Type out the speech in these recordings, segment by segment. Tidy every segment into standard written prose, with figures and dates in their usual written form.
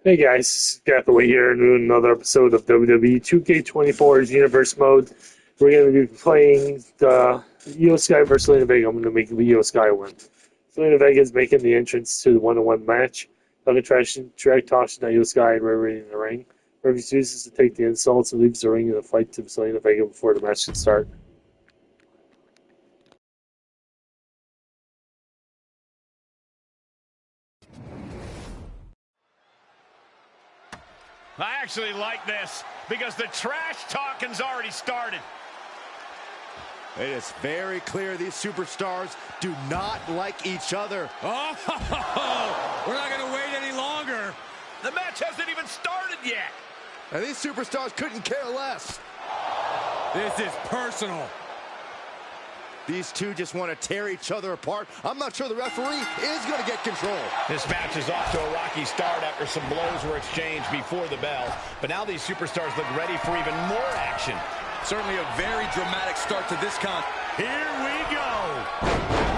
Hey guys, this is Gapaway here doing another episode of WWE2K24's Universe Mode. We're going to be playing the Io Sky versus Selena Vega. I'm going to make the Io Sky win. Selena Vega is making the entrance to the one-on-one match. Looking track tossing Io Sky and River in the ring. River refuses to take the insults and leaves the ring in a fight to Selena Vega before the match can start. I actually like this because the trash talking's already started. It is very clear these superstars do not like each other. Oh, we're not going to wait any longer. The match hasn't even started yet. And these superstars couldn't care less. This is personal. These two just want to tear each other apart. I'm not sure the referee is going to get control. This match is off to a rocky start after some blows were exchanged before the bell. But now these superstars look ready for even more action. Certainly a very dramatic start to this con. Here we go.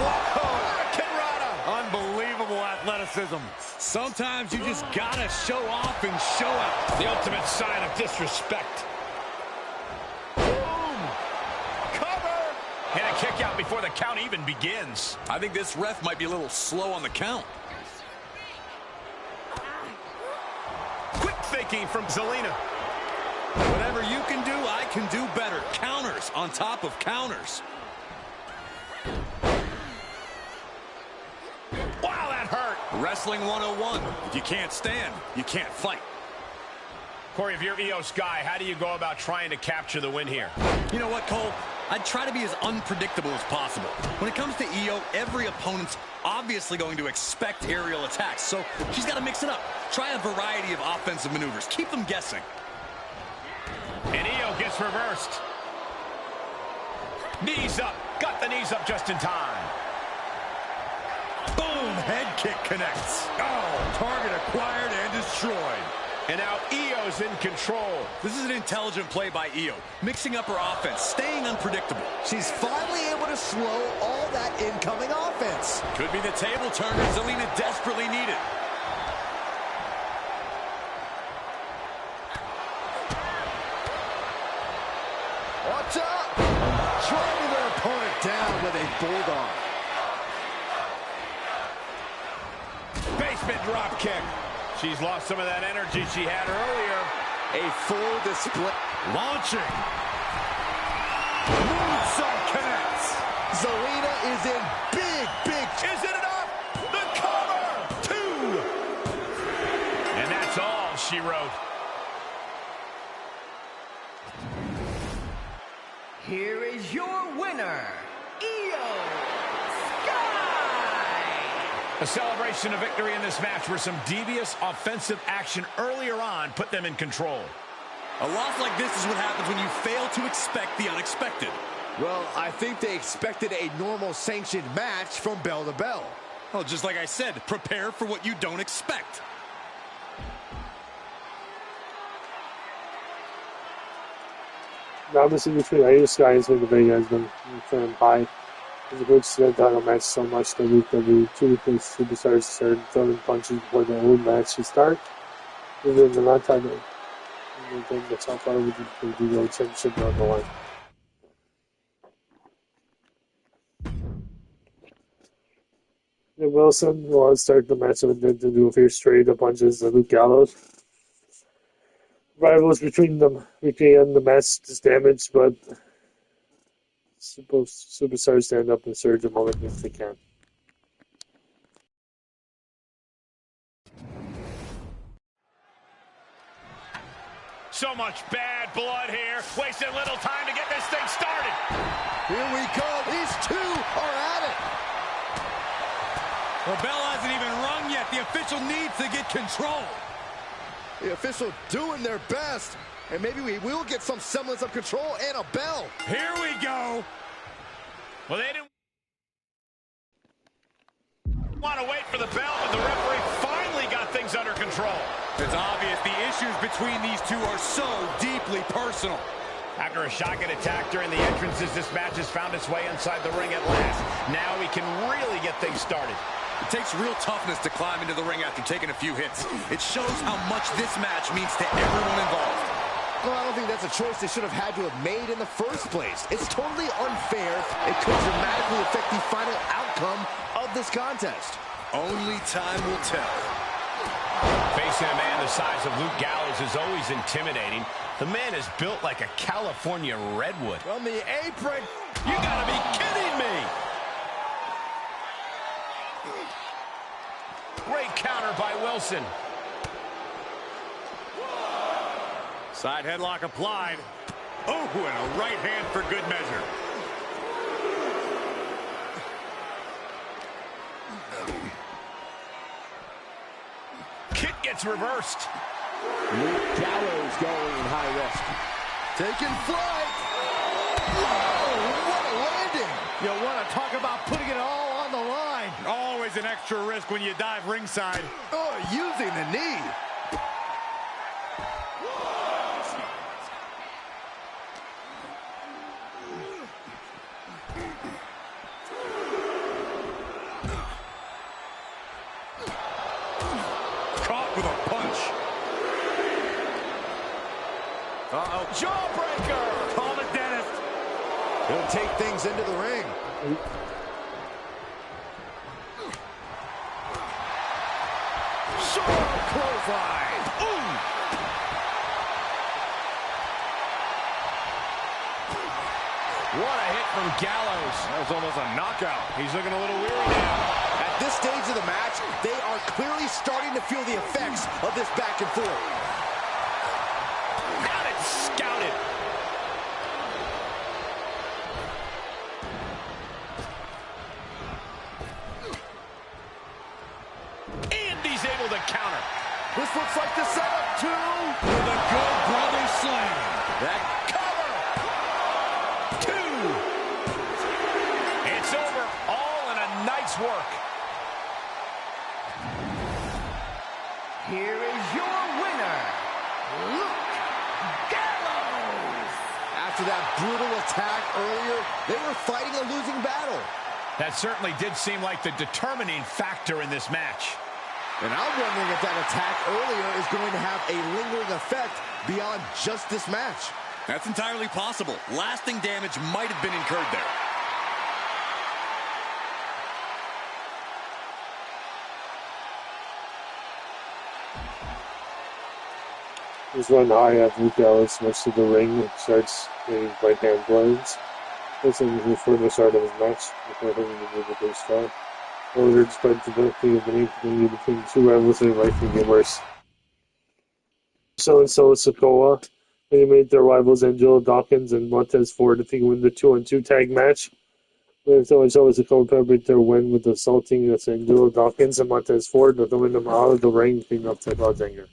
Whoa! Kenrata! Unbelievable athleticism. Sometimes you just gotta show off and show out. The ultimate sign of disrespect. Boom! Cover! And a kick out before the count even begins. I think this ref might be a little slow on the count. Quick thinking from Zelina. Whatever you can do, I can do better. Counters on top of counters. Wow, that hurt. Wrestling 101. If you can't stand, you can't fight. Corey, if you're Io Sky, how do you go about trying to capture the win here? You know what, Cole? I'd try to be as unpredictable as possible. When it comes to Io, every opponent's obviously going to expect aerial attacks, so she's got to mix it up. Try a variety of offensive maneuvers. Keep them guessing. And Io gets reversed. Knees up. Got the knees up just in time. Boom! Head kick connects. Oh, target acquired and destroyed. And now Io's in control. This is an intelligent play by Io, mixing up her offense, staying unpredictable. She's finally able to slow all that incoming offense. Could be the table turner Zelina desperately needed. Watch out! Driving their opponent down with a bulldog. Basement drop kick. She's lost some of that energy she had earlier. A full display. Launching. Moonsault connects. Zelina is in big. Is it enough? The cover! 2! And that's all she wrote. Here is your winner, Io Sky! A celebration of victory in this match where some devious offensive action earlier on put them in control. A loss like this is what happens when you fail to expect the unexpected. Well, I think they expected a normal sanctioned match from bell to bell. Well, just like I said, prepare for what you don't expect. Now this is between Io Sky and Selena Vega has been turned high. It's a good stand title match so much that the two superstars started throwing punches before the old match should start. Even the not time thing that's how far we can do the championship on the line. And Wilson will start the match with them to do a few straight up punches to Luke Gallows. Rivals between them and the match is damaged, but superstars stand up and surge a moment if they can. So much bad blood here. Wasting little time to get this thing started. Here we go. These two are at it. The bell hasn't even rung yet. The official needs to get control. The official doing their best. And maybe we will get some semblance of control and a bell. Here we go. Well, they didn't want to wait for the bell, but the referee finally got things under control. It's obvious the issues between these two are so deeply personal. After a shotgun attack during the entrances, this match has found its way inside the ring at last. Now we can really get things started. It takes real toughness to climb into the ring after taking a few hits. It shows how much this match means to everyone involved. Well, I don't think that's a choice they should have had to have made in the first place. It's totally unfair. It could dramatically affect the final outcome of this contest. Only time will tell. Facing a man the size of Luke Gallows is always intimidating. The man is built like a California redwood. From the apron. You gotta be kidding me! Great counter by Wilson. Side headlock applied. Oh, and a right hand for good measure. Kick gets reversed. Luke Gallows going in high risk. Taking flight. Whoa, what a landing. You want to talk about putting it all on the line. Always an extra risk when you dive ringside. Oh, using the knee. Caught with a punch. Uh-oh. Jawbreaker! Call it, Dennis. He'll take things into the ring. Short clothesline. Ooh! What a hit from Gallows. That was almost a knockout. He's looking a little weary now. At this stage of the match, they are clearly starting to feel the effects of this back and forth. Got it scouted. And he's able to counter. This looks like the setup too. With a good brother slam. That Cover. Two. It's over. All in a night's work. Here is your winner, Luke Gallows. after that brutal attack earlier, they were fighting a losing battle. That certainly did seem like the determining factor in this match. And I'm wondering if that attack earlier is going to have a lingering effect beyond just this match. That's entirely possible. Lasting damage might have been incurred there. He's run high at Luke Gallows much to the ring and starts getting right hand blows. This is before the start of his match, before hitting the move with his strong. Order despite the ability of the name between two rivals and life can get worse. So and Sikoa. They made their rivals Angelo Dawkins and Montez Ford to win the 2-on-2 tag match. So and Sikoa celebrate their win with assaulting Angelo Dawkins and Montez Ford to win them out of the ring, cleaning up Ted Rod's anger.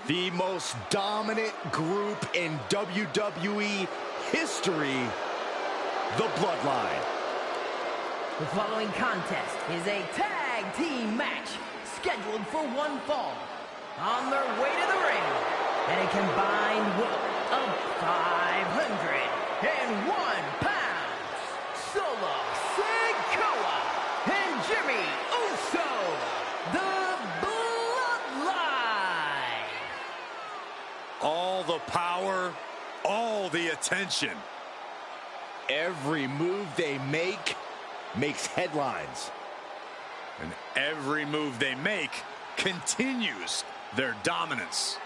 The most dominant group in WWE history, the Bloodline. The following contest is a tag team match scheduled for one fall. On their way to the ring, at a combined weight of 501 pounds, Solo Sikoa and Jimmy Uso, the Bloodline. All the power, all the attention. Every move they make makes headlines. And every move they make continues their dominance.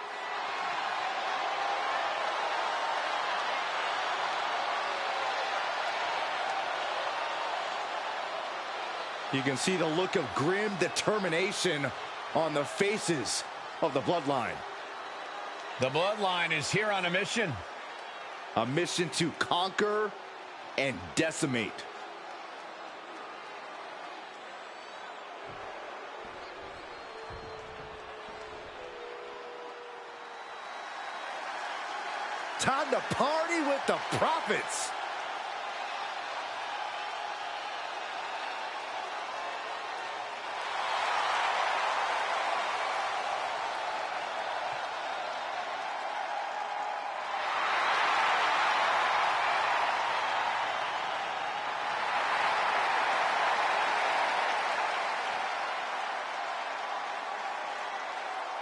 You can see the look of grim determination on the faces of the Bloodline. The Bloodline is here on a mission. A mission to conquer and decimate. Time to party with the Prophets.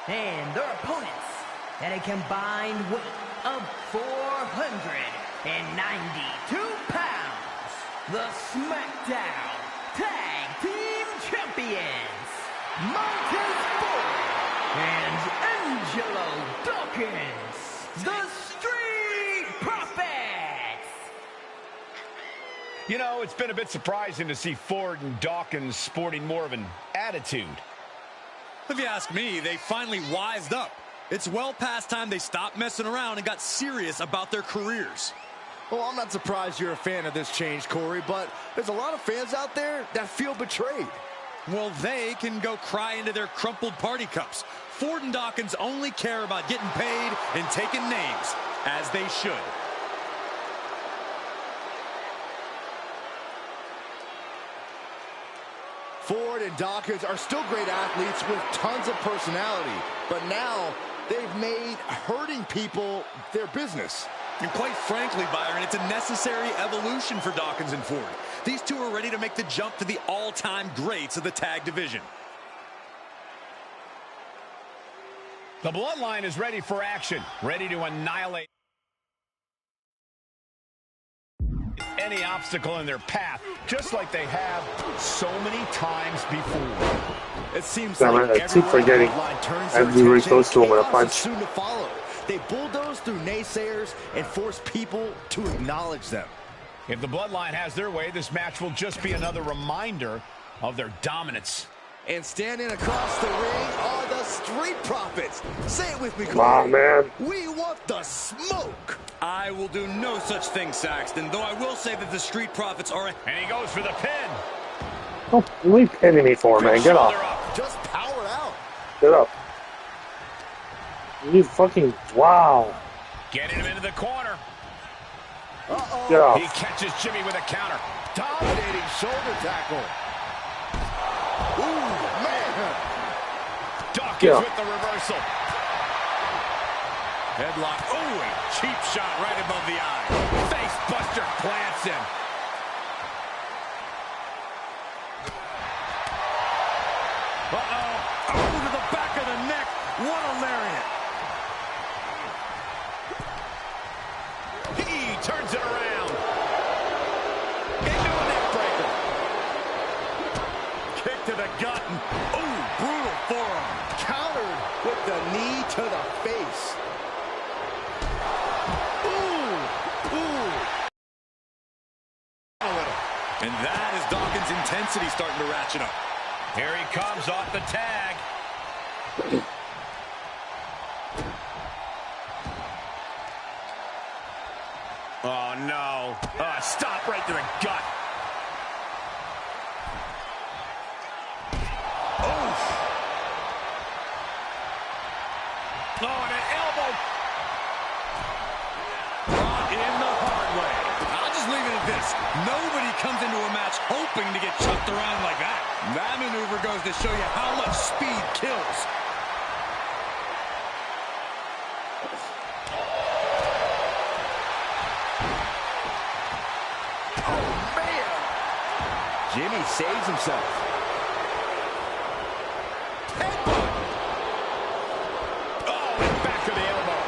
And their opponents at a combined weight of 492 pounds, the Smackdown Tag Team Champions, Montez Ford and Angelo Dawkins, the Street Profits. You know, it's been a bit surprising to see Ford and Dawkins sporting more of an attitude. If you ask me, they finally wised up. It's well past time they stopped messing around and got serious about their careers. Well, I'm not surprised you're a fan of this change, Corey, but there's a lot of fans out there that feel betrayed. Well, they can go cry into their crumpled party cups. Ford and Dawkins only care about getting paid and taking names, as they should. Ford and Dawkins are still great athletes with tons of personality, but now they've made hurting people their business. And quite frankly, Byron, it's a necessary evolution for Dawkins and Ford. These two are ready to make the jump to the all-time greats of the tag division. The Bloodline is ready for action, ready to annihilate any obstacle in their path, just like they have so many times before. It seems Damn like it, I keep forgetting. turns I have to be really close to him when I punch. soon to follow. They bulldoze through naysayers and force people to acknowledge them. If the Bloodline has their way, this match will just be another reminder of their dominance. And standing across the ring are the Street Profits. Say it with me, Come on, Corey. man. We want the smoke. I will do no such thing, Saxton, though I will say that the Street Profits are... And he goes for the pin. Oh, what are you pinning me for, man? Get off. Just power out. Get up. You fucking... Wow. Getting him into the corner. Get off. He catches Jimmy with a counter. Dominating shoulder tackle. Ooh, man. Dawkins with the reversal. Headlock. Oh, a cheap shot right above the eye. Face buster plants him. Uh-oh. Oh, to the back of the neck. What a lariat. He turns it around. Into a neck breaker. Kick to the gut. Oh, brutal forearm. Countered with the knee to the face. Ooh, ooh. And that is Dawkins' intensity starting to ratchet up. Here he comes off the tag. Oh, no. Stop right to the gut. Oof. Oh, and an elbow. Brought in the hard way. I'll just leave it at this. Nobody comes into a match hoping to get chucked around like that. That maneuver goes to show you how much speed kills. Jimmy saves himself. Headbutt. Oh, and back to the elbow.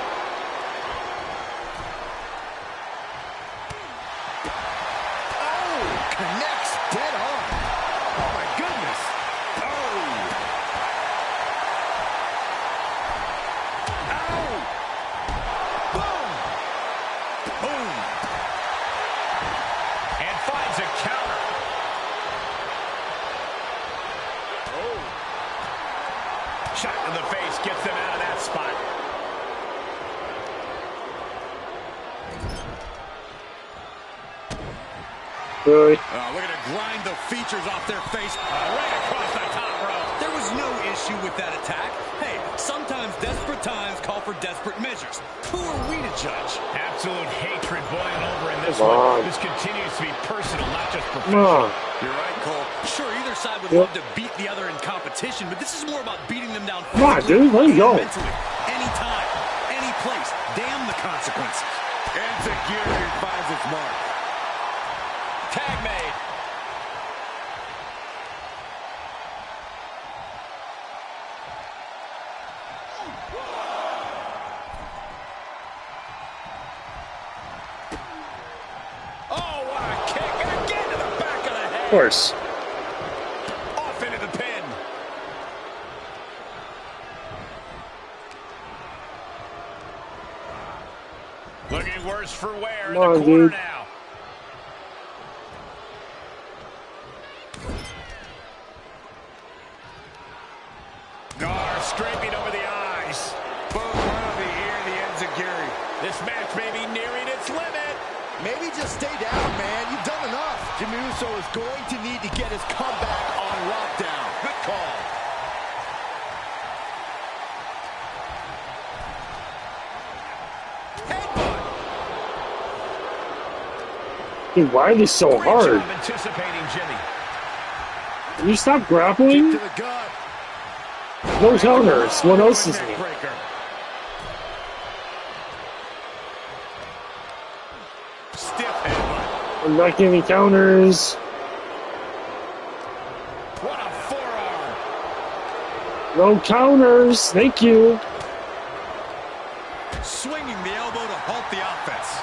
Oh, connects dead on. Oh, my goodness. Oh. Ow. Boom. Boom. And finds a counter. Shot in the face gets them out of that spot. Really? Look at it grind the features off their face right across the top row. There was no issue with that attack. Hey, sometimes desperate times call for desperate measures. Who are we to judge? Absolute hatred boiling over in this Come one. on. This continues to be personal, not just Come professional. on. You're right, Cole. Sure, either side would Yep. love to beat the other in competition, but this is more about beating them down Come on, physically dude. Let him and go. mentally. Anytime, any place. Damn the consequences. And security finds its mark. Tag made. course. Off into the pin. Looking worse for wear in the Come on, corner dude. now. Gar scraping over the eyes. Boom, right over the ear and the enziguri. This match may be nearing its limit. Maybe just stay down, man. You've done enough. Jimmy Uso is going to need to get his comeback on lockdown. Good call. Headbutt. Dude, why are they so Great hard? job anticipating Jimmy. Can you stop grappling? Kick to the gut. No counters. What else is there? Breaker. Stiff headbutt. I'm not getting counters. What a forearm. No counters. Thank you. Swinging the elbow to halt the offense.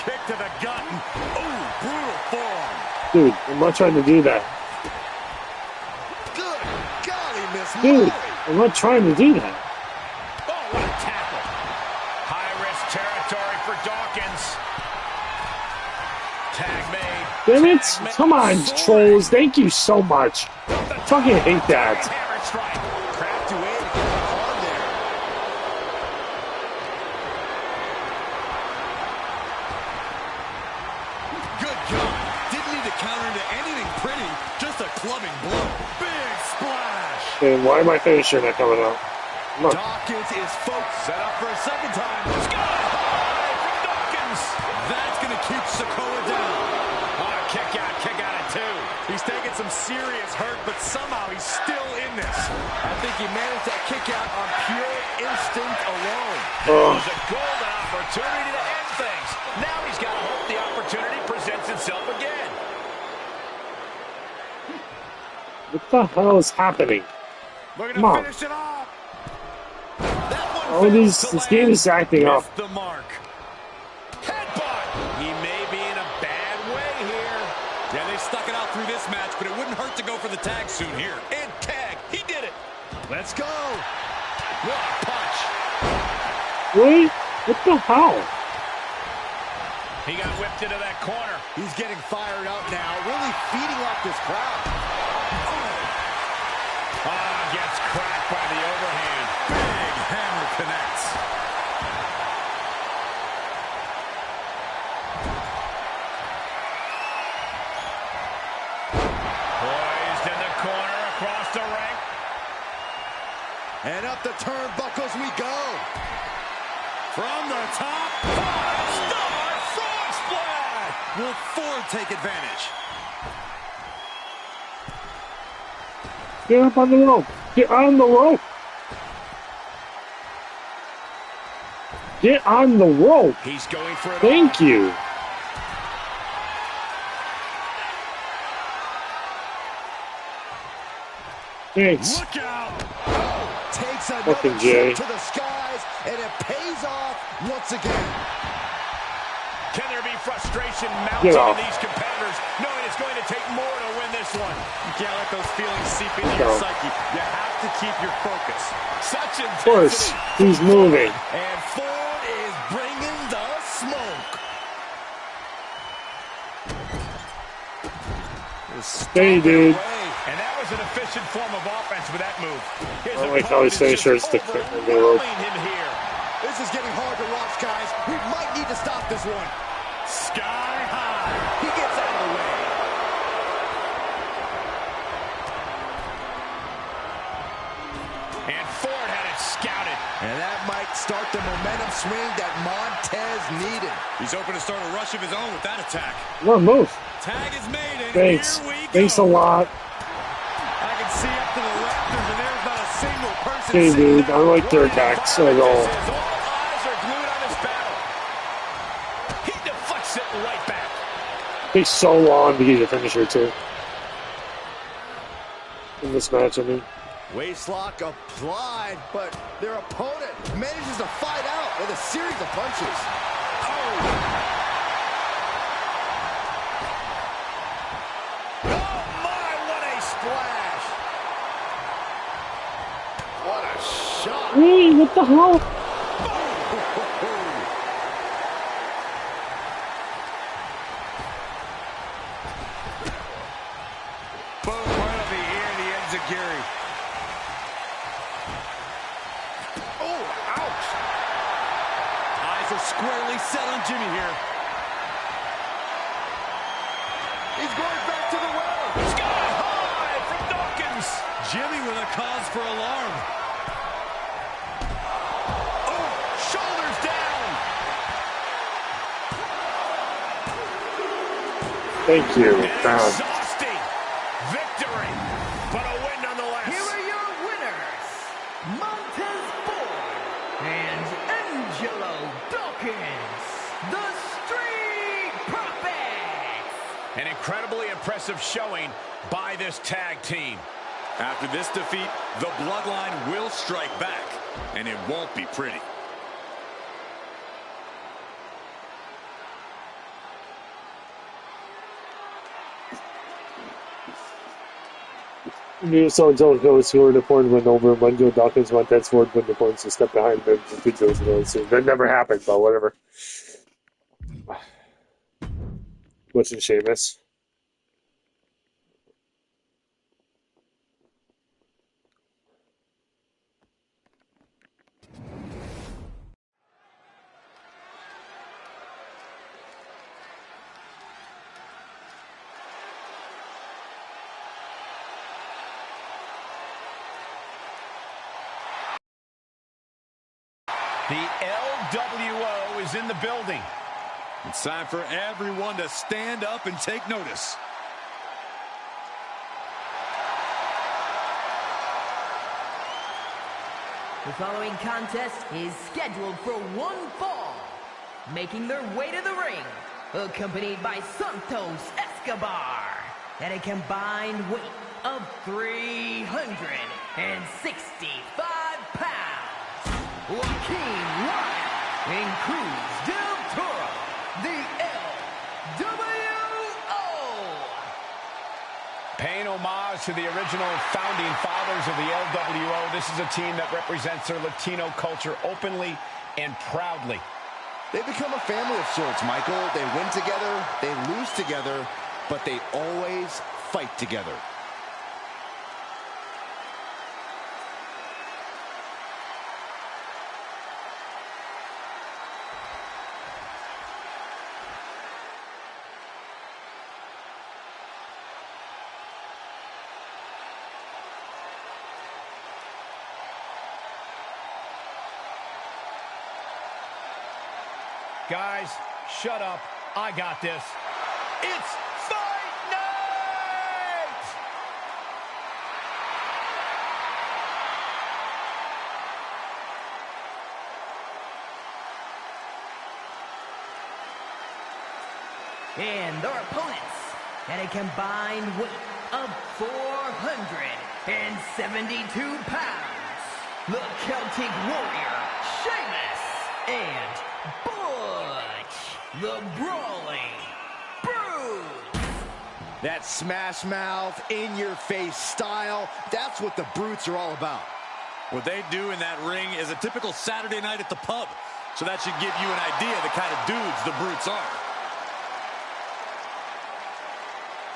Kick to the gut. Ooh, brutal forearm. Dude, I'm not trying to do that. Good golly, Miss Dude, Molly. I'm not trying to do that. Oh, what a tackle. High-risk territory for Dawkins. Tag made. Damn it. Tag made. Come on, Sword. trolls. Thank you so much. Fucking hate that. Hammer strike. Crafty way to get the arm there. Good God. Didn't need to counter into anything pretty. Just a clubbing blow. Big splash. And why am I finisher not coming out? Come on. Dawkins is focused. Set up for a second time. Sky high from Dawkins. That's going to keep Sikoa down. Oh, kick out at two. He's taking some serious hurt, but somehow he's still in this. I think he managed that kick out on pure instinct alone. It was a golden opportunity to end things. Now he's got to hope the opportunity presents itself again. What the hell is happening? Looking Come on. finish it off. That one Oh, failed this to game land. is acting up. Missed the mark. Headbutt. He may be in a bad way here. Yeah, they stuck it out through this match, but it wouldn't hurt to go for the tag soon here. And tag. He did it. Let's go. What a punch. Really? What the hell? He got whipped into that corner. He's getting fired up now, really feeding off this crowd. Gets cracked by the overhand. Big hammer connects. Poised in the corner across the ring. And up the turnbuckles we go. From the top. Five-star frog splash. Will Ford take advantage? Get up on the rope. Get on the rope. Get on the rope. He's going for it. Thank you. Thanks. Look out. Takes another Fucking Jay. trip to the skies, and it pays off once again. Can there be frustration Get mounting off. in these competitors, knowing it's going to take more to win this one? You can't let those feelings seep into Go. your psyche. You have to keep your focus. Such Of course, intensity. he's moving. And Ford is bringing the smoke. Hey, dude. And that was an efficient form of offense with that move. His I like how his opponent is finisher is just the rope. overwhelming him here. This is getting hard to watch, guys. We might need to stop this one. Sky high. He gets out of the way. And Ford had it scouted. And that might start the momentum swing that Montez needed. He's open to start a rush of his own with that attack. Come on, move. Tag is made, and Thanks. here we go. Thanks a lot. I can see up to the rafters, and there's not a single person Hey, sitting dude. I don't like their attacks at all. All eyes are glued on this battle. He deflects it right back. Takes so long to get your finisher, too. In this match, I mean. Waistlock applied, but their opponent manages to fight out with a series of punches. Oh! Hey, what the hell? Boom, right up the ear, the enziguri. Oh, ouch. Eyes are squarely set on Jimmy here. He's going back to the well. Sky high from Dawkins. Jimmy with a cause for alarm. Oh, shoulders down. Thank you. Found. Exhausting victory, but a win nonetheless. Here are your winners, Montez Ford and Angelo Dawkins, the Street Profits. An incredibly impressive showing by this tag team. After this defeat, the bloodline will strike back, and it won't be pretty. New Soul Zone Hills, who were the point went over when Joe Dawkins went that sword when the points to step behind them to do so that never happened, but whatever. Which is Sheamus. The LWO is in the building. It's time for everyone to stand up and take notice. The following contest is scheduled for one fall. Making their way to the ring, accompanied by Santos Escobar, at a combined weight of 365 pounds. Joaquin Ryan and Cruz del Toro, the LWO. Paying homage to the original founding fathers of the LWO, this is a team that represents their Latino culture openly and proudly. They become a family of sorts, Michael. They win together, they lose together, but they always fight together. Guys, shut up. I got this. It's fight night! And their opponents, at a combined weight of 472 pounds, the Celtic Warrior, Sheamus, and Butch, the Brawling Brute. That smash mouth, in-your-face style, that's what the Brutes are all about. What they do in that ring is a typical Saturday night at the pub. So that should give you an idea of the kind of dudes the Brutes are.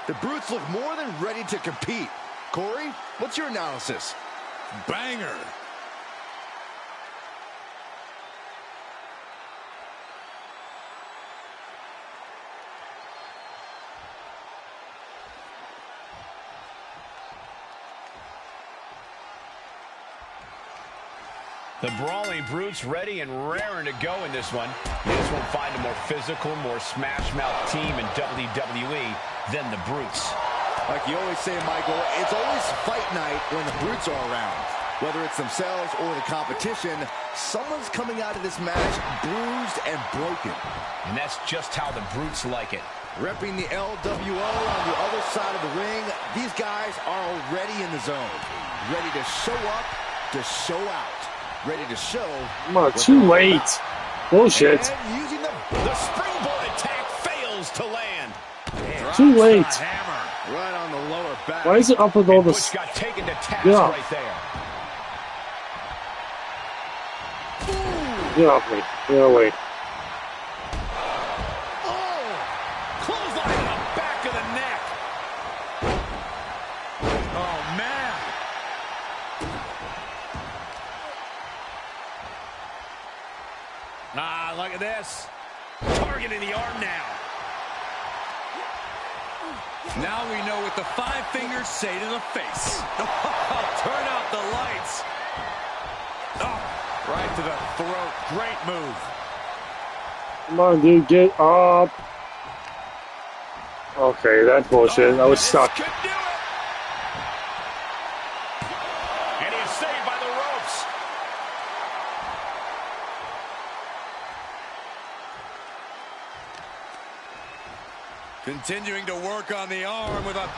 The Brutes look more than ready to compete. Corey, what's your analysis? Banger. The Brawling Brutes ready and raring to go in this one. You just won't find a more physical, more smash-mouth team in WWE than the Brutes. Like you always say, Michael, it's always fight night when the Brutes are around. Whether it's themselves or the competition, someone's coming out of this match bruised and broken. And that's just how the Brutes like it. Repping the LWO on the other side of the ring, these guys are already in the zone. Ready to show up, to show out. Ready to show. Come on, too late. Bullshit. And using the springboard attack fails to land. Too late. hammer right on the lower back. Why is it up with all Butch this? got taken to task Yeah. right there. Get off me. Get away. Oh! Clothesline in the back of the neck. Oh, man. Ah, look at this. Targeting the arm now. Now we know what the 5 fingers say to the face. Turn out the lights. Oh, right to the throat. Great move. Come on, dude. Get up. Okay, that's bullshit. I was stuck. Could do it. And he is saved by the ropes. Continuing to work on the arm with a...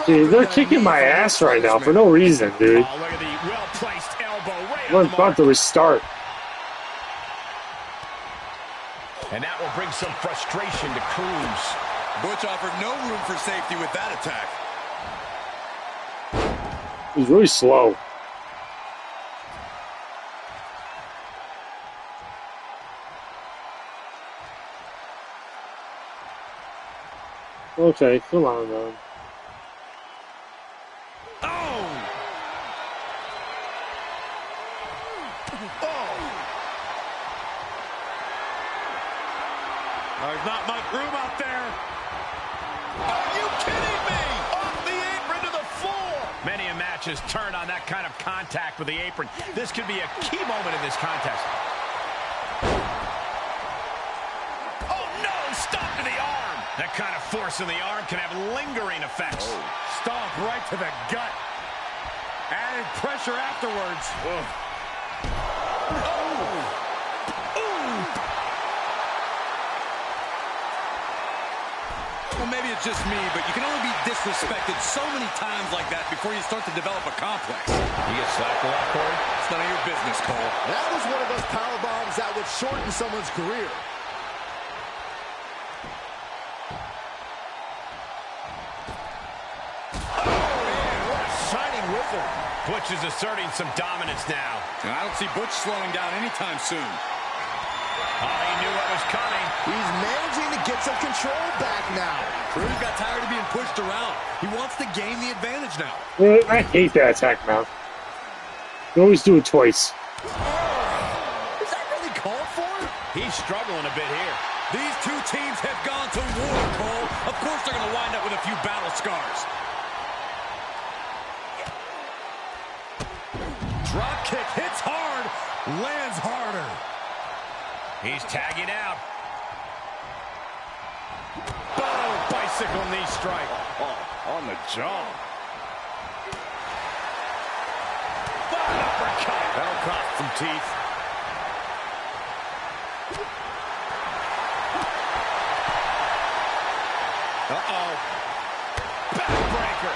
Dude, they're kicking my ass right now for no reason, dude. Oh, look at the well-placed elbow right We're on the about mark. to restart. And that will bring some frustration to Cruz. Butch offered no room for safety with that attack. He's really slow. Okay, come on, man. Oh! There's not much room out there. Are you kidding me? Off the apron to the floor. Many a match has turned on that kind of contact with the apron. This could be a key moment in this contest. Oh, no! Stop to the arm. That kind of force in the arm can have lingering effects. Oh. Stomp right to the gut. Added pressure afterwards. Well, maybe it's just me, but you can only be disrespected so many times like that before you start to develop a complex. You get slapped a lot, Corey? It's none of your business, Cole. That was one of those power bombs that would shorten someone's career. Oh, man, what a shining wizard. Butch is asserting some dominance now. And I don't see Butch slowing down anytime soon. Oh, he knew what was coming. He's managing to get some control back now. Cruz got tired of being pushed around. He wants to gain the advantage now. I hate that attack, man. You always do it twice. Is that really called for? He's struggling a bit here. These two teams have gone to war, Cole. Of course they're going to wind up with a few battle scars. Drop kick hits hard, lands harder. He's tagging out. Oh, bicycle knee strike. Oh, on the jaw. An uppercut. That'll cost some teeth. Uh-oh. Backbreaker.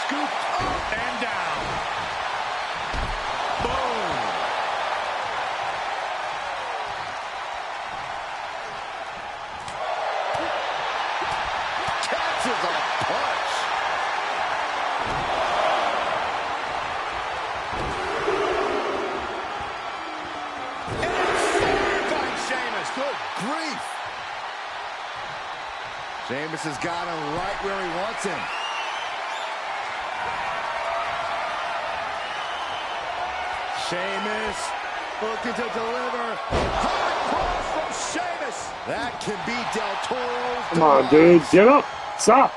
Scooped up and down. Boom. Catches a punch. By Sheamus. Good grief. Sheamus has got him right where he wants him. Sheamus looking to deliver. High cross from Sheamus. That can be Del Toro's. Come on, dude. Get up. Stop.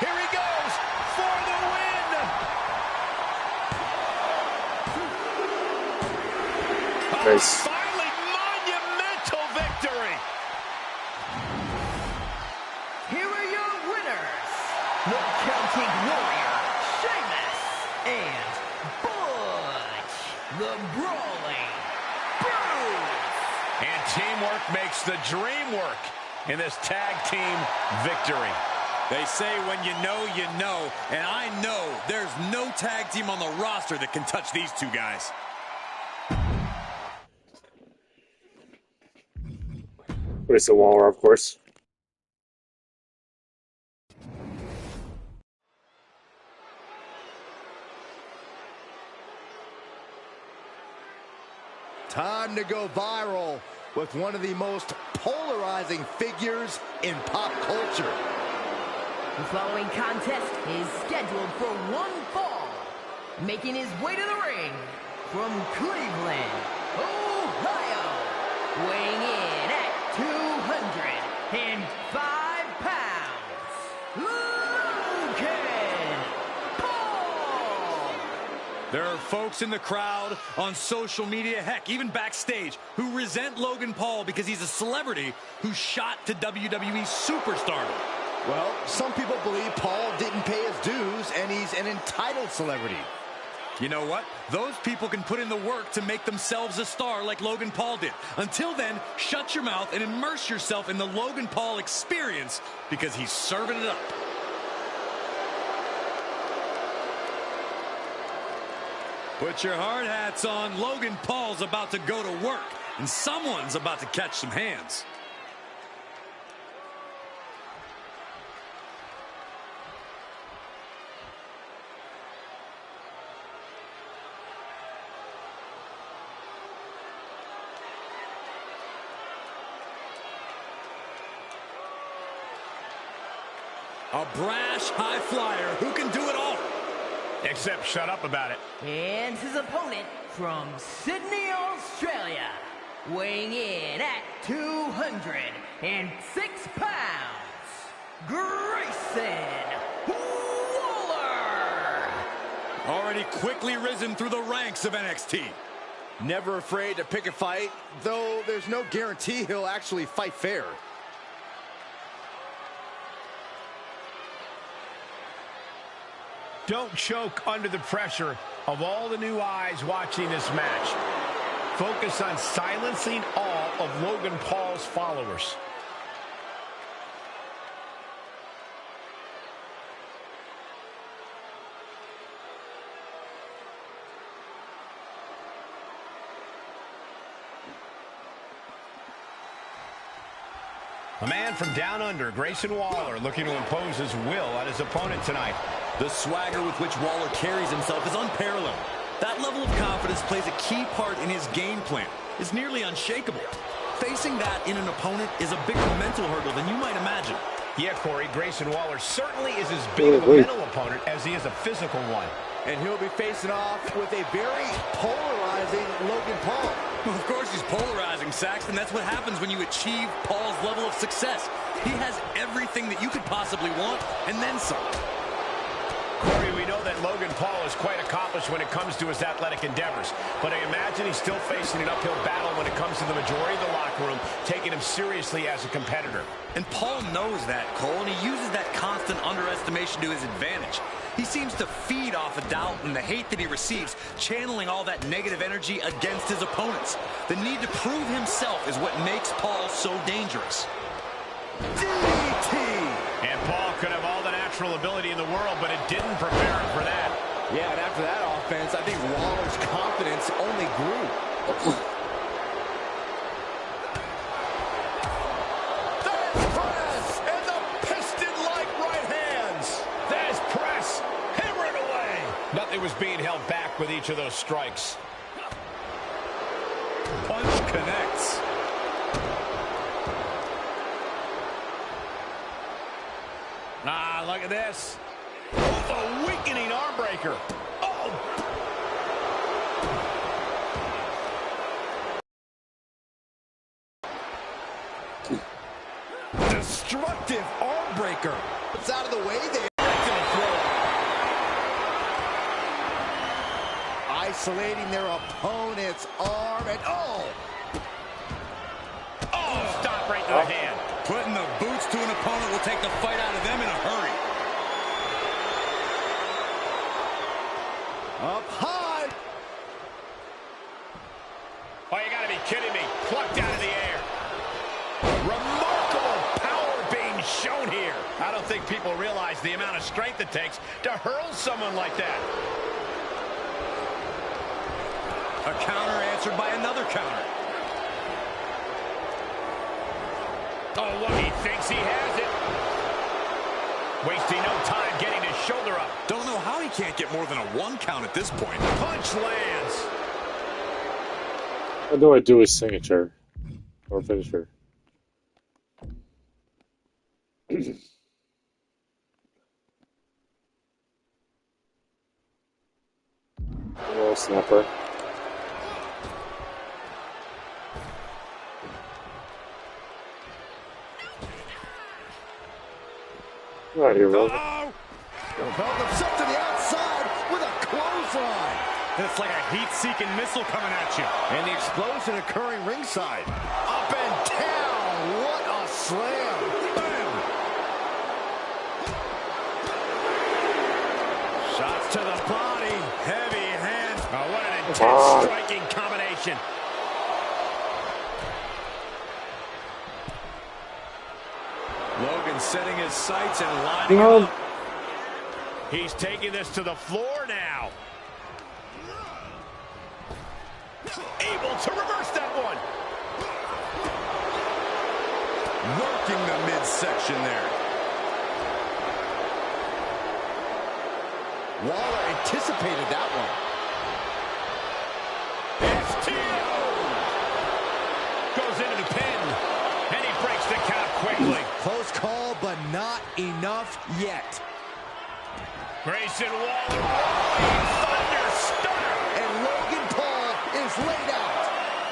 Here he goes for the win. Nice. Finally, monumental victory. Here are your winners, the Celtic Warrior, Sheamus, and Butch, the Brawling Brutes. And teamwork makes the dream work in this tag team victory. They say when you know, and I know there's no tag team on the roster that can touch these two guys. Grayson Waller, of course. Time to go viral with one of the most polarizing figures in pop culture. The following contest is scheduled for one fall. Making his way to the ring from Cleveland, Ohio, weighing in at 205 pounds, Logan Paul! There are folks in the crowd, on social media, heck, even backstage, who resent Logan Paul because he's a celebrity who shot to WWE superstardom. Well, some people believe Paul didn't pay his dues and he's an entitled celebrity. You know what? Those people can put in the work to make themselves a star like Logan Paul did. Until then, shut your mouth and immerse yourself in the Logan Paul experience because he's serving it up. Put your hard hats on. Logan Paul's about to go to work, and someone's about to catch some hands. A brash high flyer who can do it all. Except shut up about it. And his opponent from Sydney, Australia, weighing in at 206 pounds, Grayson Waller! Already quickly risen through the ranks of NXT. Never afraid to pick a fight, though there's no guarantee he'll actually fight fair. Don't choke under the pressure of all the new eyes watching this match. Focus on silencing all of Logan Paul's followers. A man from down under, Grayson Waller, looking to impose his will on his opponent tonight. The swagger with which Waller carries himself is unparalleled. That level of confidence plays a key part in his game plan. It's nearly unshakable. Facing that in an opponent is a bigger mental hurdle than you might imagine. Yeah, Corey, Grayson Waller certainly is as big of a mental opponent as he is a physical one. And he'll be facing off with a very polarizing Logan Paul. Well, of course he's polarizing, Saxton. That's what happens when you achieve Paul's level of success. He has everything that you could possibly want, and then some. Corey, we know that Logan Paul is quite accomplished when it comes to his athletic endeavors, but I imagine he's still facing an uphill battle when it comes to the majority of the locker room taking him seriously as a competitor. And Paul knows that, Cole, and he uses that constant underestimation to his advantage. He seems to feed off the doubt and the hate that he receives, channeling all that negative energy against his opponents. The need to prove himself is what makes Paul so dangerous. DDT! And Paul could have all the natural ability in the world, but it didn't prepare him for that. Yeah, and after that offense, I think Waller's confidence only grew. There's press and the piston-like right hands. There's press, hammering away. Nothing was being held back with each of those strikes. Punch connects. Ah, look at this. A weakening arm breaker. Oh! Destructive arm breaker. It's out of the way there. Isolating their opponent's arm and oh! Oh, stop right to the hand. Putting the boots to an opponent will take the fight out of them in a hurry. Up high. Oh, you gotta be kidding me. Plucked out of the air. Remarkable power being shown here. I don't think people realize the amount of strength it takes to hurl someone like that. A counter answered by another counter. Oh, look, he thinks he has it. Wasting no time getting his shoulder up. Don't know how he can't get more than a 1 count at this point. Punch lands. How do I do his signature? Or finisher? Little snapper. Right here, Logan. Held himself to the outside with a clothesline. It's like a heat-seeking missile coming at you. And the explosion occurring ringside. Up and down. What a slam. Bam. Shots to the body. Heavy hands. Oh, what an intense striking combination. Logan setting his sights and lining him up. He's taking this to the floor now. Able to reverse that one. Working the midsection there. Waller anticipated that one. STO goes into the pin, and he breaks the count quickly. Close call, but not enough yet. Grayson Waller rolling thunder stunner. And Logan Paul is laid out.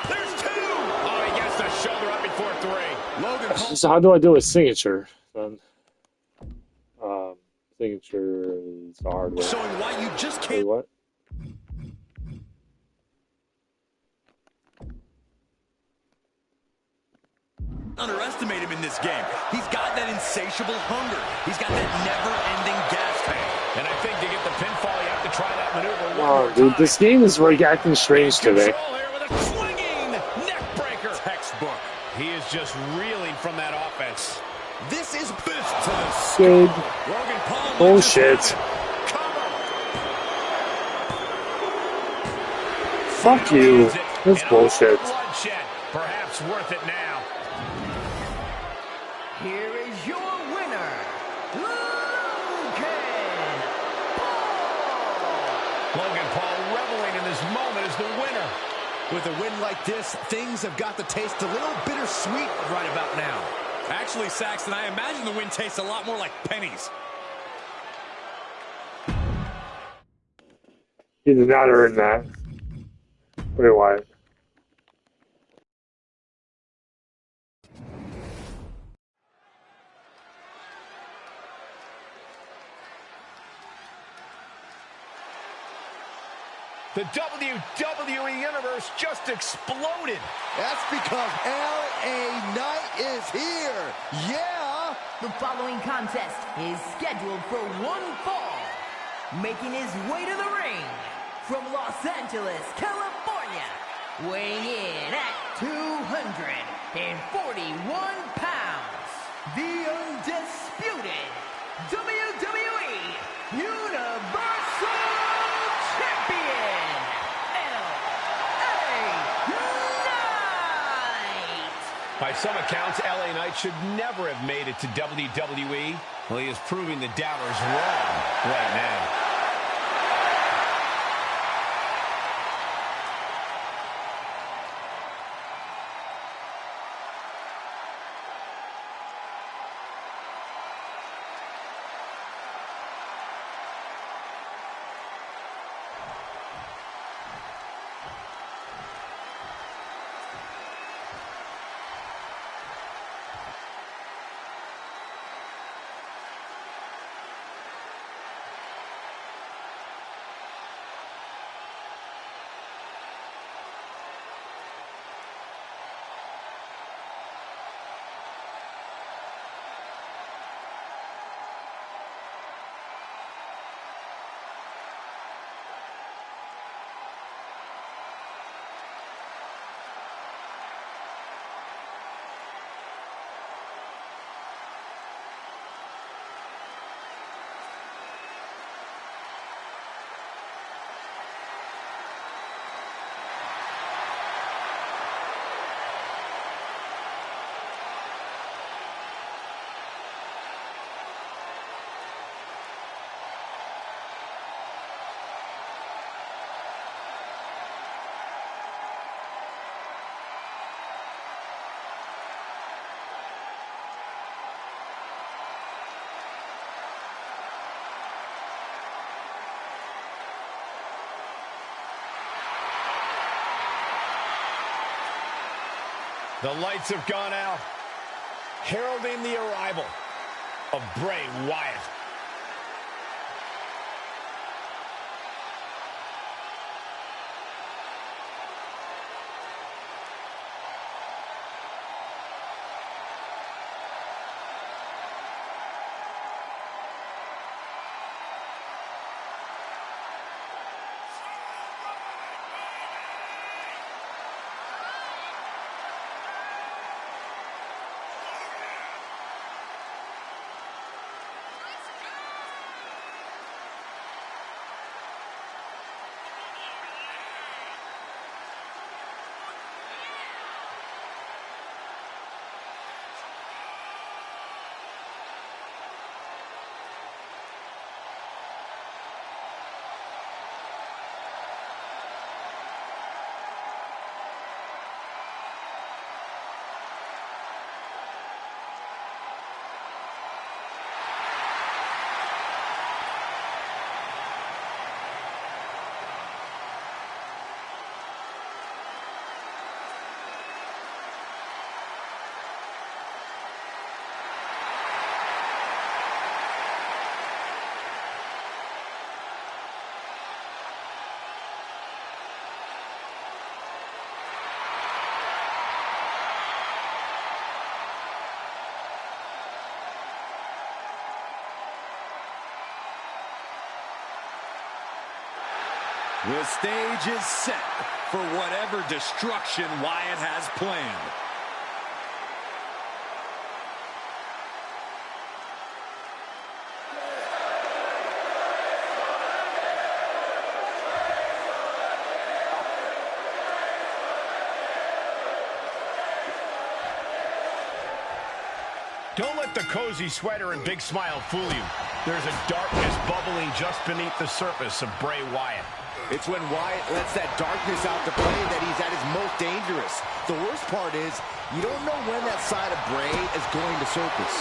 There's 2. Oh, he gets the shoulder up before 3. Logan Paul. So how do I do his signature then? Signature is the hard way. Showing why you just Wait, can't. what? Underestimate him in this game. He's got that insatiable hunger. He's got that never-ending gas tank. And I think to get the pinfall, you have to try that maneuver one Oh, more dude, time. this game is like acting strange today. Control here with a swinging neck breaker. Textbook. He is just reeling from that offense. This is Fist to the Good Logan Paul. bullshit. Cover. Fuck you. That's And bullshit. bloodshed. Perhaps worth it now. Here is your winner, Logan Paul. Logan Paul reveling in this moment as the winner. With a win like this, things have got to taste a little bittersweet right about now. Actually, Saxton, I imagine the win tastes a lot more like pennies. He did not earn that. Wait, what? The WWE Universe just exploded. That's because LA Knight is here. Yeah. The following contest is scheduled for one fall. Making his way to the ring from Los Angeles, California, weighing in at 241 pounds, the undisputed WWE Universal Champion, LA Knight. By some accounts, LA Knight should never have made it to WWE. Well, he is proving the doubters wrong right now. The lights have gone out, heralding the arrival of Bray Wyatt. The stage is set for whatever destruction Wyatt has planned. Don't let the cozy sweater and big smile fool you. There's a darkness bubbling just beneath the surface of Bray Wyatt. It's when Wyatt lets that darkness out to play that he's at his most dangerous. The worst part is, you don't know when that side of Bray is going to surface.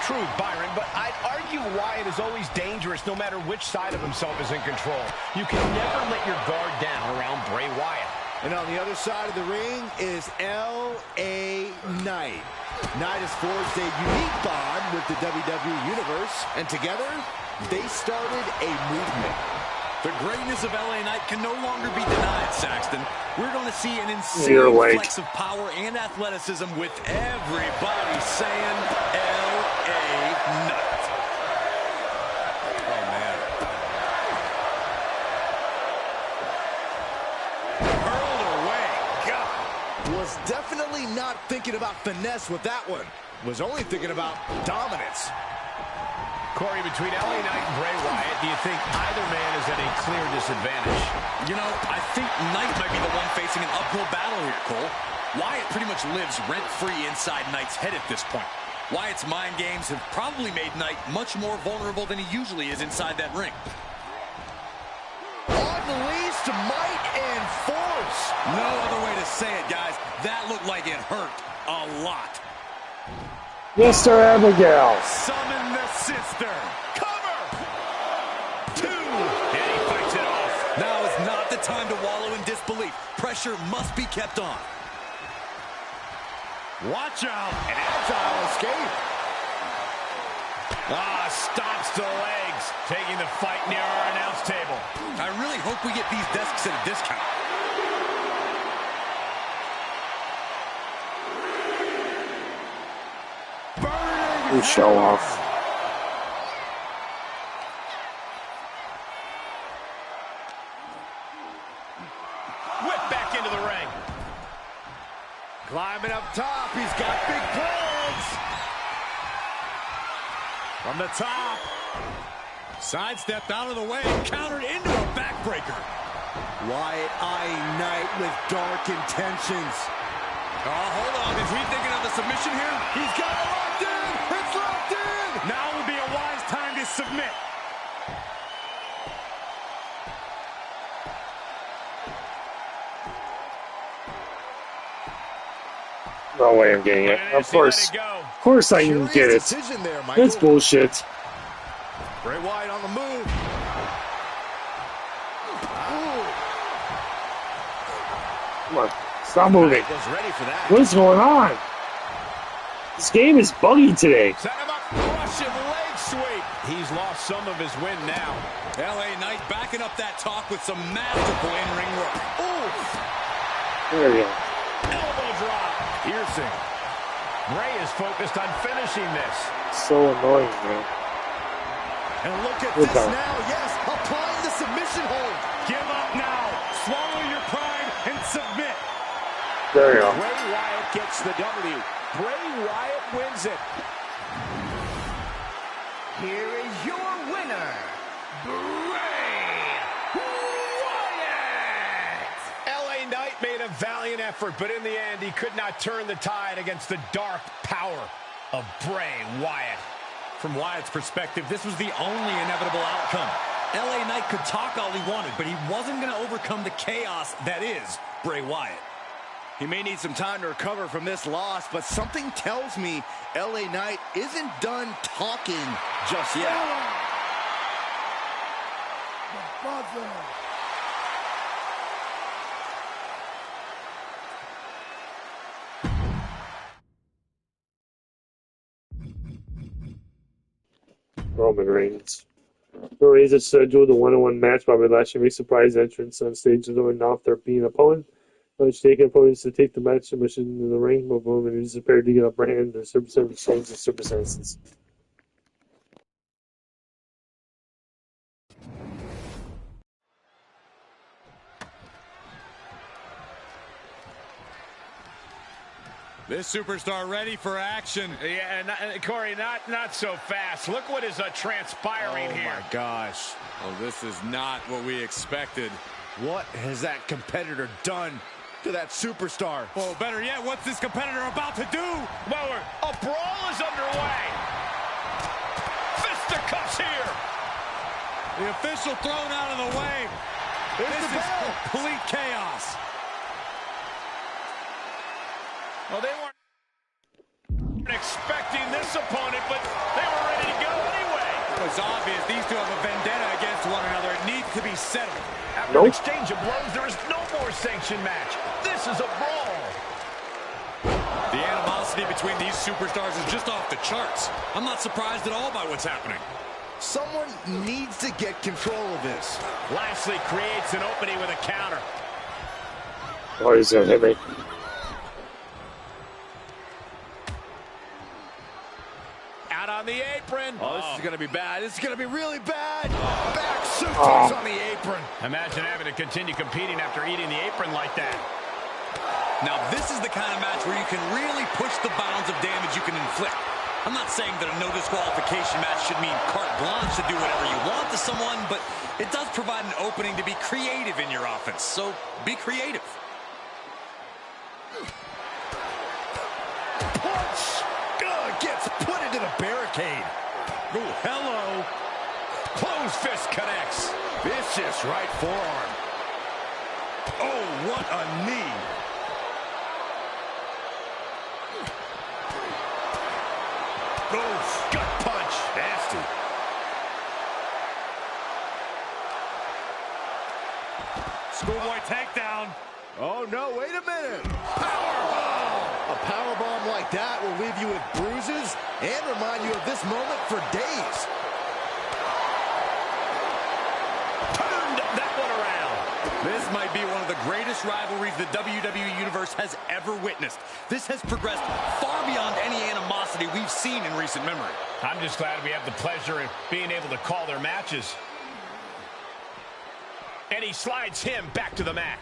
True, Byron, but I'd argue Wyatt is always dangerous no matter which side of himself is in control. You can never let your guard down around Bray Wyatt. And on the other side of the ring is L.A. Knight. Knight has forged a unique bond with the WWE Universe, and together, they started a movement. The greatness of LA Knight can no longer be denied, Saxton. We're going to see an insane flex of power and athleticism with everybody saying LA Knight. Oh, man. Hurled away. God. Was definitely not thinking about finesse with that one. Was only thinking about dominance. Corey, between LA Knight and Bray Wyatt, do you think either man is at a clear disadvantage? You know, I think Knight might be the one facing an uphill battle here, Cole. Wyatt pretty much lives rent-free inside Knight's head at this point. Wyatt's mind games have probably made Knight much more vulnerable than he usually is inside that ring. Unleashed might and force. No other way to say it, guys. That looked like it hurt a lot. Mr. Abigail. Summon the sister. Cover. 2. And he fights it off. Now is not the time to wallow in disbelief. Pressure must be kept on. Watch out. An agile escape. Stops the legs, taking the fight near our announce table. I really hope we get these desks at a discount. You show off. Whip back into the ring. Climbing up top, he's got big plans. From the top. Sidestepped out of the way, countered into a backbreaker. Wyatt eyeing Knight with dark intentions. Oh, hold on. Is he thinking of the submission here? He's got it locked in. It's locked in. Now would be a wise time to submit. No way I'm getting it. Of course I can get it. There, It's bullshit. Bray Wyatt on the move. Come on. Stop moving. Was ready for that. What is going on? This game is buggy today. Set him up, Russian leg sweep. He's lost some of his wind now. LA Knight backing up that talk with some masterful in-ring work. Ooh, There we go. elbow drop. Piercing. Bray is focused on finishing this. So annoying, man. And look at Good this time. now. Yes, applying the submission hold. Give up now. Swallow your pride and submit. There we go. Bray Wyatt gets the W. Bray Wyatt wins it. Here is your winner, Bray Wyatt! LA Knight made a valiant effort, but in the end, he could not turn the tide against the dark power of Bray Wyatt. From Wyatt's perspective, this was the only inevitable outcome. LA Knight could talk all he wanted, but he wasn't going to overcome the chaos that is Bray Wyatt. He may need some time to recover from this loss, but something tells me LA Knight isn't done talking just yet. Roman Reigns. Roman Reigns has scheduled a one-on-one match. Bobby Lashley makes a surprise entrance on stage to win off their being opponent. Taking opponents to take the match submission in the ring, but Roman is prepared to get upper hand in certain circumstances. This superstar ready for action. Yeah, Corey, not so fast. Look what is transpiring here. Oh my gosh. Oh, this is not what we expected. What has that competitor done to that superstar? Oh, better yet, what's this competitor about to do? Well, a brawl is underway. Fisticuffs here. The official thrown out of the way. This is complete chaos. Well, they weren't expecting this opponent, but they were ready to go anyway. It's obvious these two have a vendetta against one another. It needs to be settled. After an exchange of blows, there is no more sanctioned match. This is a brawl. The animosity between these superstars is just off the charts. I'm not surprised at all by what's happening. Someone needs to get control of this. Lashley creates an opening with a counter. Oh, he's gonna hit me. Out on the apron. Oh, this is going to be bad. This is going to be really bad. Back suplex on the apron. Imagine having to continue competing after eating the apron like that. Now, this is the kind of match where you can really push the bounds of damage you can inflict. I'm not saying that a no disqualification match should mean carte blanche to do whatever you want to someone, but it does provide an opening to be creative in your offense. So be creative. Punch. Gets put into the barricade. Oh, hello. Closed fist connects. Vicious right forearm. Oh, what a knee. Oh, gut punch. Nasty. Schoolboy takedown. Oh, no, wait a minute. Powerbomb. A powerbomb like that will leave you with bruises and remind you of this moment for days. Turned that one around. This might be one of the greatest rivalries the WWE Universe has ever witnessed. This has progressed far beyond any animosity we've seen in recent memory. I'm just glad we have the pleasure of being able to call their matches. And he slides him back to the mat.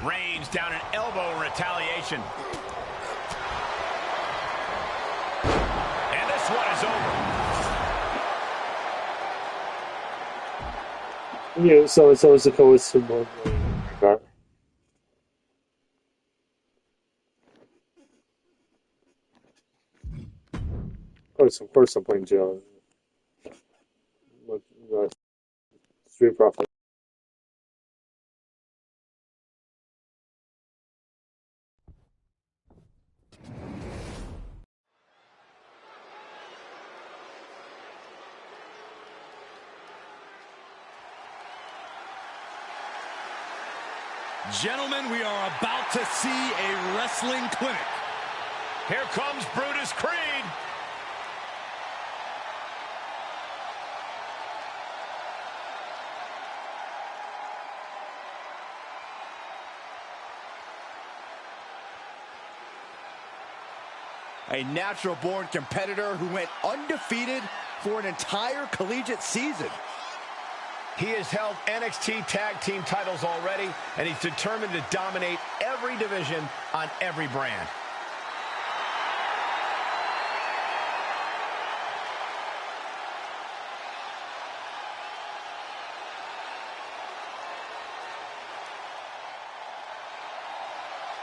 Reigns down an elbow in retaliation. And this one is over. Yeah, so it's always a coincidence. Of course, I'm playing jail. Street Profit. Gentlemen, we are about to see a wrestling clinic. Here comes Brutus Creed. A natural-born competitor who went undefeated for an entire collegiate season. He has held NXT Tag Team titles already, and he's determined to dominate every division on every brand.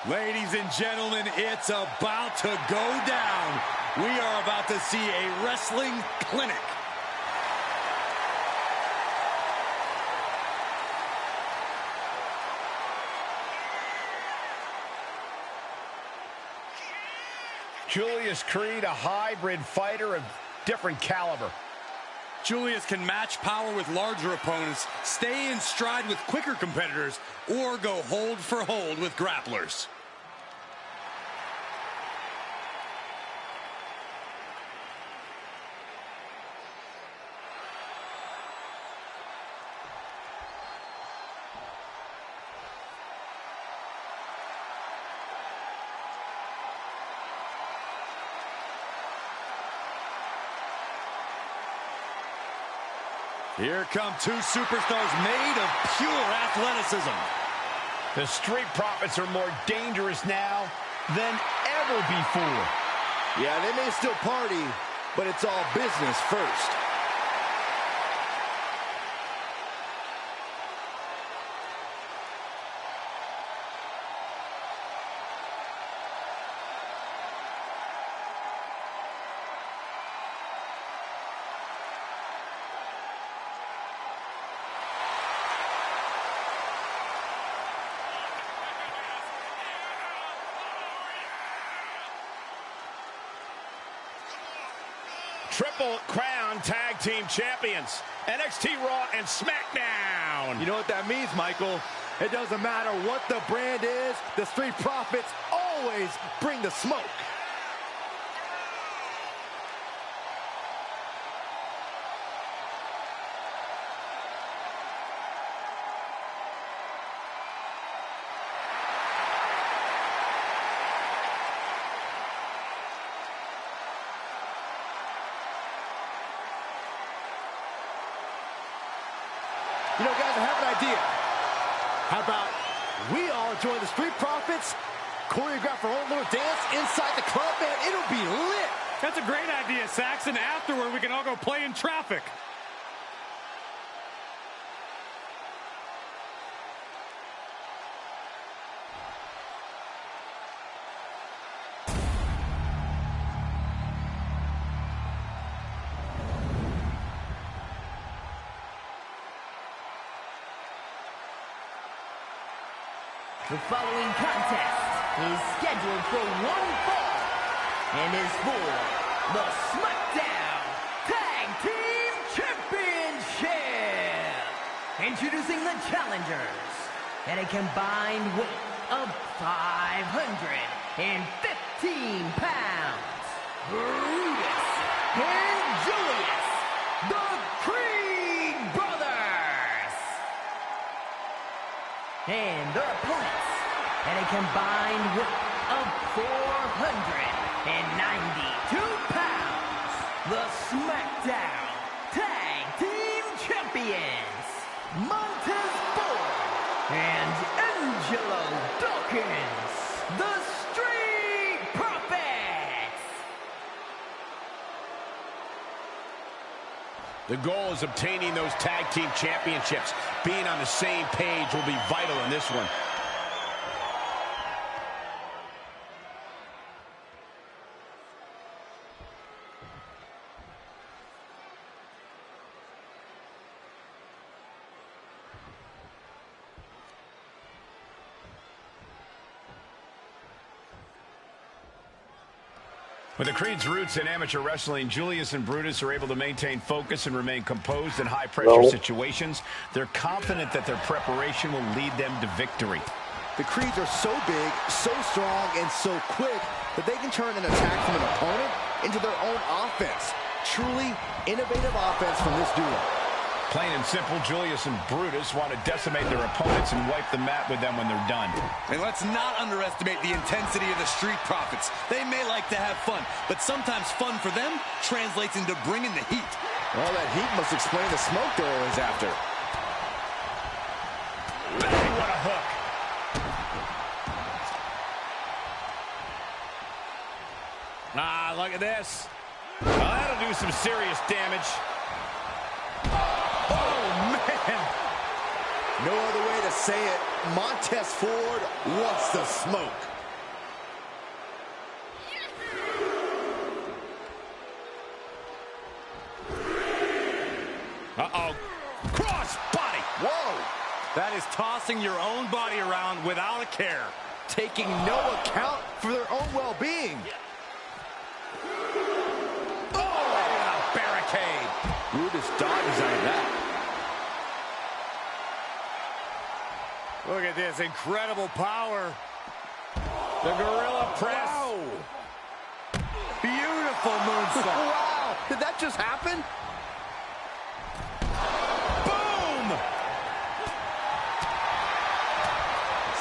Ladies and gentlemen, it's about to go down. We are about to see a wrestling clinic. Julius Creed, a hybrid fighter of different caliber. Julius can match power with larger opponents, stay in stride with quicker competitors, or go hold for hold with grapplers. Here come two superstars made of pure athleticism. The Street Profits are more dangerous now than ever before. Yeah, they may still party, but it's all business first. Triple Crown Tag Team Champions, NXT Raw and Smackdown. You know what that means, Michael? It doesn't matter what the brand is, the Street Profits always bring the smoke. You know, guys, I have an idea. How about we all join the Street Profits, choreograph our own little dance inside the club, man? It'll be lit. That's a great idea, Saxon. Afterward, we can all go play in traffic. The following contest is scheduled for one fall and is for the Smackdown Tag Team Championship. Introducing the challengers at a combined weight of 515 pounds. Brutus and Julius, the Creed brothers. And their opponents at a combined weight of 492 pounds, the Smackdown Tag Team Champions, Montez Ford and Angelo Dawkins, the Street Profits. The goal is obtaining those tag team championships. Being on the same page will be vital in this one. With the Creed's roots in amateur wrestling, Julius and Brutus are able to maintain focus and remain composed in high-pressure situations. They're confident that their preparation will lead them to victory. The Creeds are so big, so strong, and so quick that they can turn an attack from an opponent into their own offense. Truly innovative offense from this duo. Plain and simple, Julius and Brutus want to decimate their opponents and wipe the mat with them when they're done. And let's not underestimate the intensity of the Street Profits. They may like to have fun, but sometimes fun for them translates into bringing the heat. Well, that heat must explain the smoke they're always after. Hey, what a hook. Ah, look at this. Well, that'll do some serious damage. No other way to say it. Montez Ford wants the smoke. Uh-oh. Cross body. Whoa. That is tossing your own body around without a care. Taking no account for their own well-being. Oh, a barricade. Brutus dodges out of that. Look at this incredible power. The gorilla press. Wow. Beautiful moonsault. Wow. Did that just happen? Boom.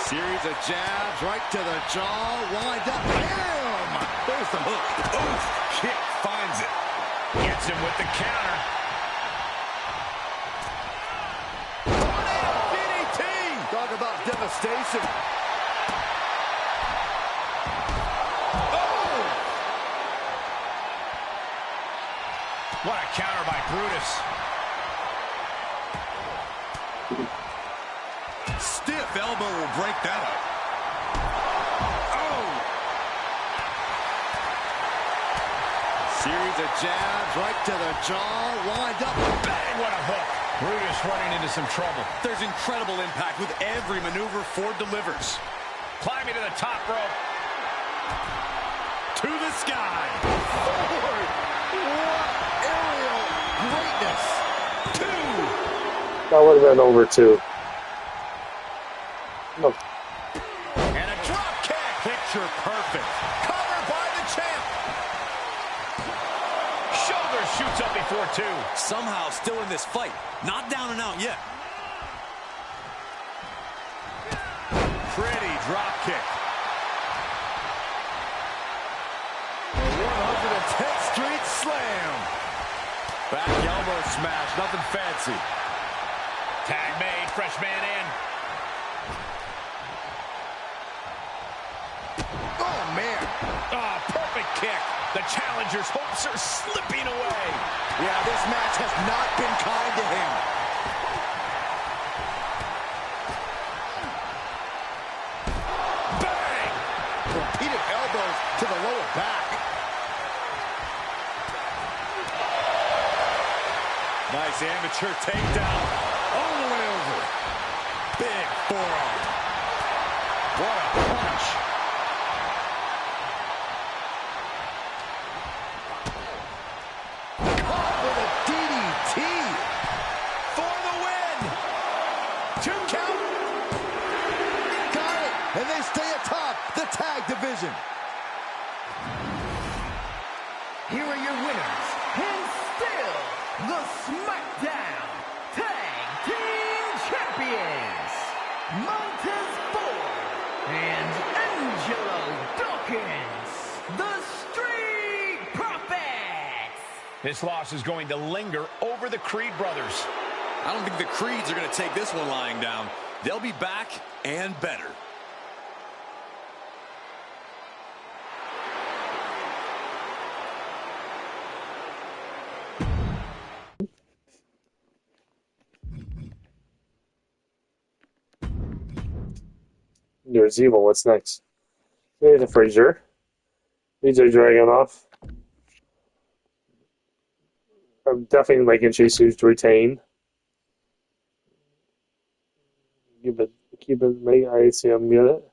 Series of jabs right to the jaw. Wind up. Bam! There's the hook. Oof. Kick finds it. Gets him with the counter. Talk about devastation. Oh! What a counter by Brutus. Stiff elbow will break that up. Oh! Series of jabs right to the jaw. Wind up. Bang! What a hook. Brutus running into some trouble. There's incredible impact with every maneuver Ford delivers. Climbing to the top rope. To the sky. Forward. What aerial greatness. Two. That would have been over too. No. And a drop kick. Picture perfect. Covered by the champ. Shoulder shoots up before two. Somehow still in this fight. Not down and out yet. Pretty drop kick. 110th Street Slam. Back elbow smash. Nothing fancy. Tag made. Fresh man in. Oh, man. Oh, perfect kick. The challenger's hopes are slipping away. Yeah, this match has not been kind to him. Bang! Repeated elbows to the lower back. Nice amateur takedown. All the way over. Big forearm. What a punch. Caught with a DDT. For the win. 2 count. Got it. And they stay atop the tag division. Here are your winners, and still the Smackdown Tag Team Champions, Montez Ford and Angelo Dawkins, the Street Profits. This loss is going to linger over the Creed brothers. I don't think the Creeds are going to take this one lying down. They'll be back and better. There's evil. What's next? Maybe the Frazier. AJ Dragunov. I'm definitely liking Chase Hughes to retain. Keep it, make I see him get it.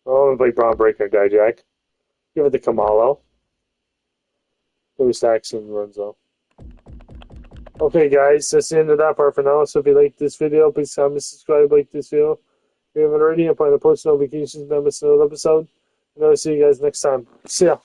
Oh, I'm gonna play Braun Breaker guy, Jack. Give it to Kamalo. Louis Saxon runs though. Okay, guys, that's the end of that part for now. So if you like this video, please comment, subscribe, like this video. If you haven't already, and find the post notifications, never miss another episode. And I'll see you guys next time. See ya.